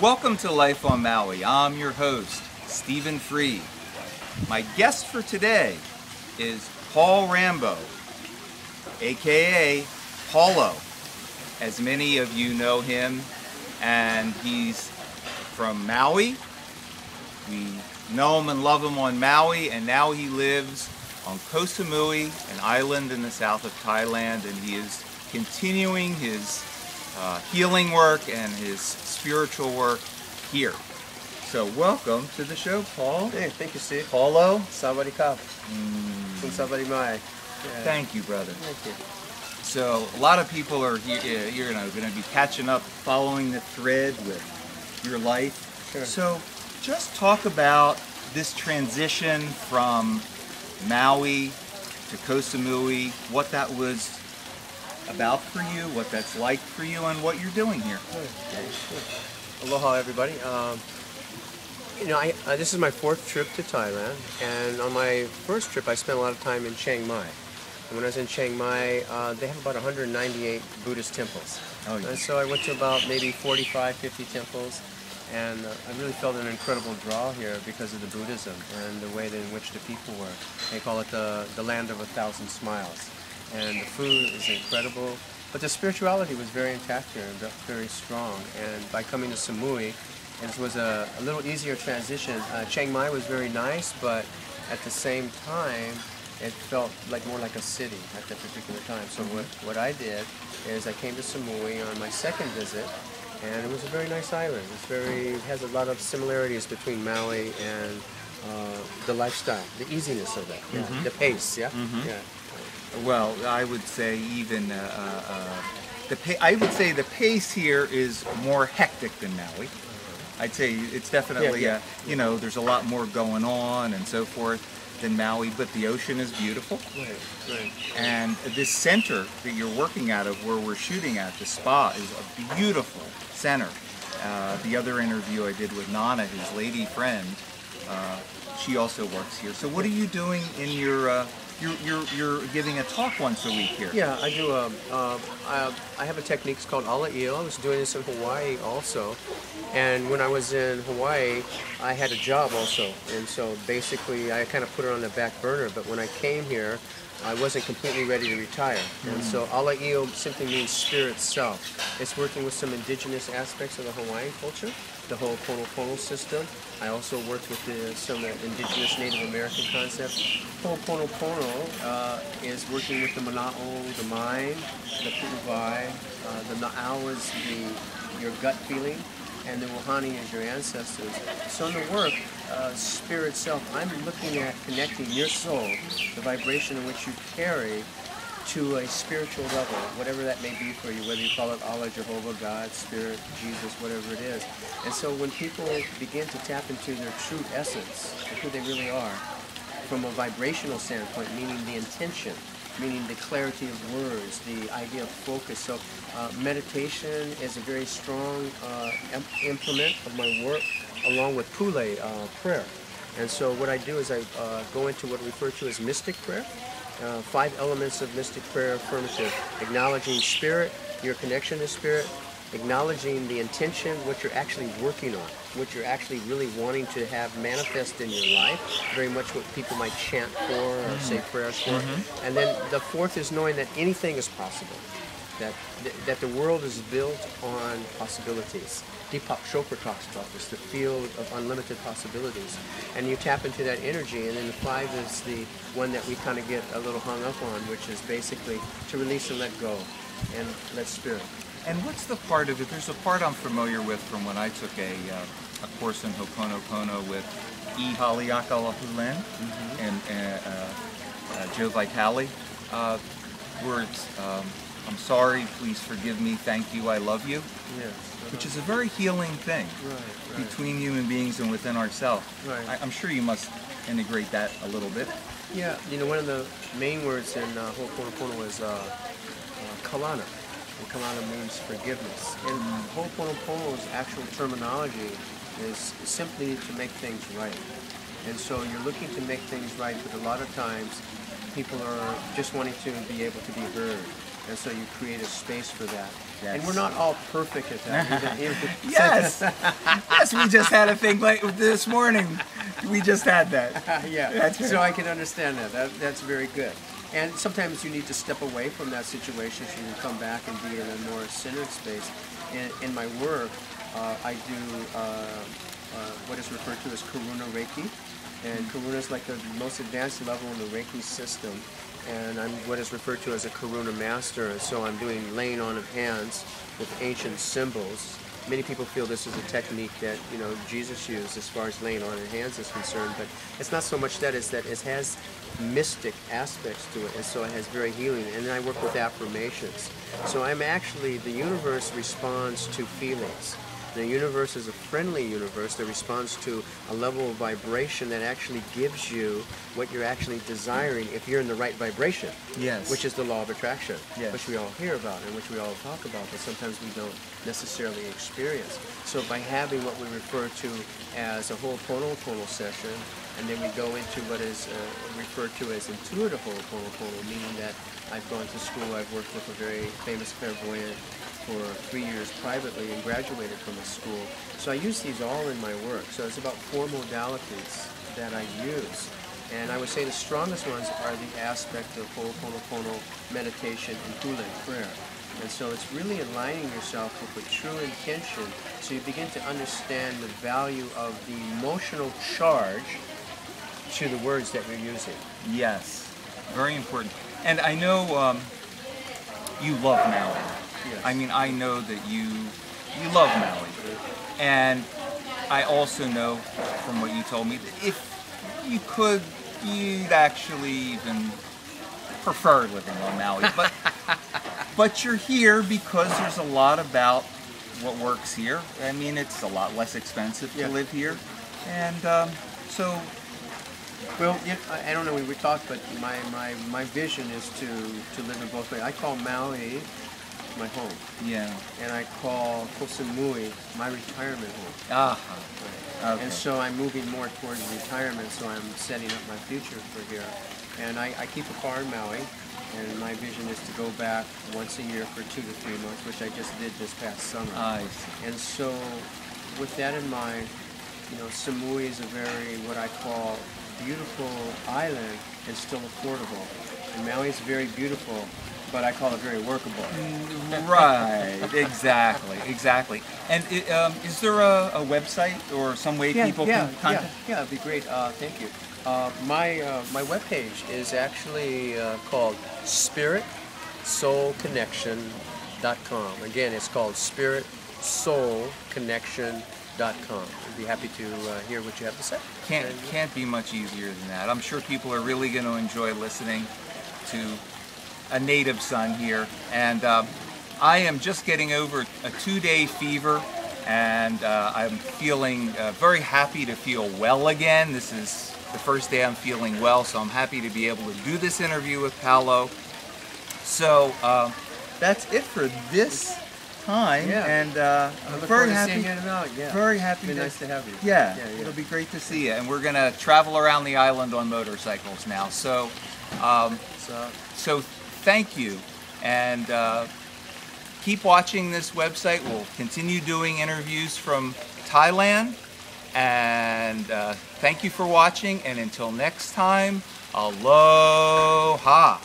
Welcome to Life on Maui. I'm your host, Steven Freid. My guest for today is Paulo Rambo, aka Paulo, as many of you know him, and he's from Maui. We know him and love him on Maui, and now he lives on Koh Samui, an island in the south of Thailand, and he is continuing his healing work and his spiritual work here. So welcome to the show, Paul. Hey, thank you, Steve. Paulo. Sawadee-ka. Sawadee mai. Thank you, brother. Thank you. So a lot of people are here, going to be catching up, following the thread with your life. Sure. So just talk about this transition from Maui to Koh Samui, what that was about for you, what that's like for you, and what you're doing here. Sure. Aloha, everybody. This is my fourth trip to Thailand, and on my first trip, I spent a lot of time in Chiang Mai. And when I was in Chiang Mai, they have about 198 Buddhist temples. Oh, yeah. And so I went to about maybe 45, 50 temples, and I really felt an incredible draw here because of the Buddhism and the way in which the people were. They call it the land of 1,000 smiles. And the food is incredible, but the spirituality was very intact here and very strong. And by coming to Samui, it was a little easier transition. Chiang Mai was very nice, but at the same time, it felt more like a city at that particular time. So what I did is I came to Samui on my second visit, and it was a very nice island. It has a lot of similarities between Maui and the lifestyle, the easiness of that, the pace, yeah. Well, I would say even the pace here is more hectic than Maui. I'd say it's definitely there's a lot more going on and so forth than Maui, but the ocean is beautiful. Right. And this center that you're working out of, where we're shooting at, the spa, is a beautiful center. The other interview I did with Nana, his lady friend, she also works here. So what are you doing in your You're giving a talk once a week here. Yeah, I do. I have a technique called Ala'io. I was doing this in Hawaii also, and when I was in Hawaii, I had a job also, and so basically I kind of put it on the back burner. But when I came here, I wasn't completely ready to retire, and so Ala'io simply means spirit self. It's working with some indigenous aspects of the Hawaiian culture, the whole Ho'oponopono system. I also worked with some indigenous Native American concepts. Ho'oponopono is working with the mana'o, the mind, the pu'uvai, the na'au is your gut feeling, and the wahani is your ancestors. So in the work, spirit self, I'm looking at connecting your soul, the vibration in which you carry, to a spiritual level, whatever that may be for you, whether you call it Allah, Jehovah, God, Spirit, Jesus, whatever it is. And so when people begin to tap into their true essence, of who they really are, from a vibrational standpoint, meaning the intention, meaning the clarity of words, the idea of focus. So meditation is a very strong implement of my work, along with pule, prayer. And so what I do is I go into what we refer to as mystic prayer. 5 elements of mystic prayer affirmative: acknowledging spirit, your connection to spirit, acknowledging the intention, what you're actually working on, what you're actually really wanting to have manifest in your life, very much what people might chant for or say prayers for. And then the 4th is knowing that anything is possible, that the world is built on possibilities. Deepak Chopra talks about this, the field of unlimited possibilities. And you tap into that energy, and then the 5 is the one that we kind of get a little hung up on, which is basically to release and let go and let spirit. And what's the part of it? There's a part I'm familiar with from when I took a course in Ho'oponopono with E. Haleakala-Hulen and Joe Vitale, where it's I'm sorry, please forgive me, thank you, I love you, which is a very healing thing between human beings and within ourselves. I'm sure you must integrate that a little bit. Yeah, one of the main words in Ho'oponopono is kalana. And kalana means forgiveness. And Ho'oponopono's actual terminology is simply to make things right. And so you're looking to make things right, but a lot of times people are just wanting to be able to be heard. And so you create a space for that. Yes. And we're not all perfect at that. Yes, yes, we just had a thing like this morning. We just had that. Yeah, That's right. so I can understand that. That's very good. And sometimes you need to step away from that situation so you can come back and be in a more centered space. In my work, I do what is referred to as Karuna Reiki. And Karuna is like the most advanced level in the Reiki system. And I'm what is referred to as a Karuna master. And so I'm doing laying on of hands with ancient symbols. Many people feel this is a technique that, you know, Jesus used as far as laying on of hands is concerned, but it's not so much that, it's that it has mystic aspects to it, and so it has very healing. And then I work with affirmations. So I'm actually, the universe responds to feelings. The universe is a friendly universe that responds to a level of vibration that actually gives you what you're actually desiring if you're in the right vibration. Yes. Which is the law of attraction, yes. which we all hear about and which we all talk about, but sometimes we don't necessarily experience. So by having what we refer to as a Ho'oponopono session, and then we go into what is referred to as intuitive Ho'oponopono, meaning that I've gone to school, I've worked with a very famous clairvoyant for 3 years privately and graduated from the school. So I use these all in my work. So it's about 4 modalities that I use. And I would say the strongest ones are the aspect of Ho'oponopono meditation and hula prayer. And so it's really aligning yourself with a true intention so you begin to understand the value of the emotional charge to the words that you're using. Yes, very important. And I know you love Maui. Yes. I mean, I know that you love Maui. And I also know from what you told me that if you could, you'd actually even prefer living on Maui. But you're here because there's a lot about what works here. I mean, it's a lot less expensive to live here. And so... Well, I don't know when we talked, but my vision is to live in both ways. I call Maui my home. Yeah. And I call Koh Samui my retirement home. Ah. Okay. And so I'm moving more towards retirement, so I'm setting up my future for here. And I keep a car in Maui, and my vision is to go back once a year for 2 to 3 months, which I just did this past summer. I see. And so with that in mind, you know, Samui is a very, what I call, beautiful island and still affordable. And Maui is very beautiful, but I call it very workable. Right, exactly. And is there a website or some way people can contact? Yeah, it'd be great. Thank you. My webpage is actually called spiritsoulconnection.com. Again, it's called spiritsoulconnection.com. I'd be happy to hear what you have to say. Can't be much easier than that. I'm sure people are really going to enjoy listening to a native son here. And I am just getting over a 2-day fever, and I'm feeling very happy to feel well again. This is the first day I'm feeling well, so I'm happy to be able to do this interview with Paulo. So that's it for this time, and I'm very happy. Very happy. It's been nice to have you. Yeah, it'll be great to see you. And we're gonna travel around the island on motorcycles now. So, so thank you, and keep watching this website. We'll continue doing interviews from Thailand, and thank you for watching. And until next time, aloha.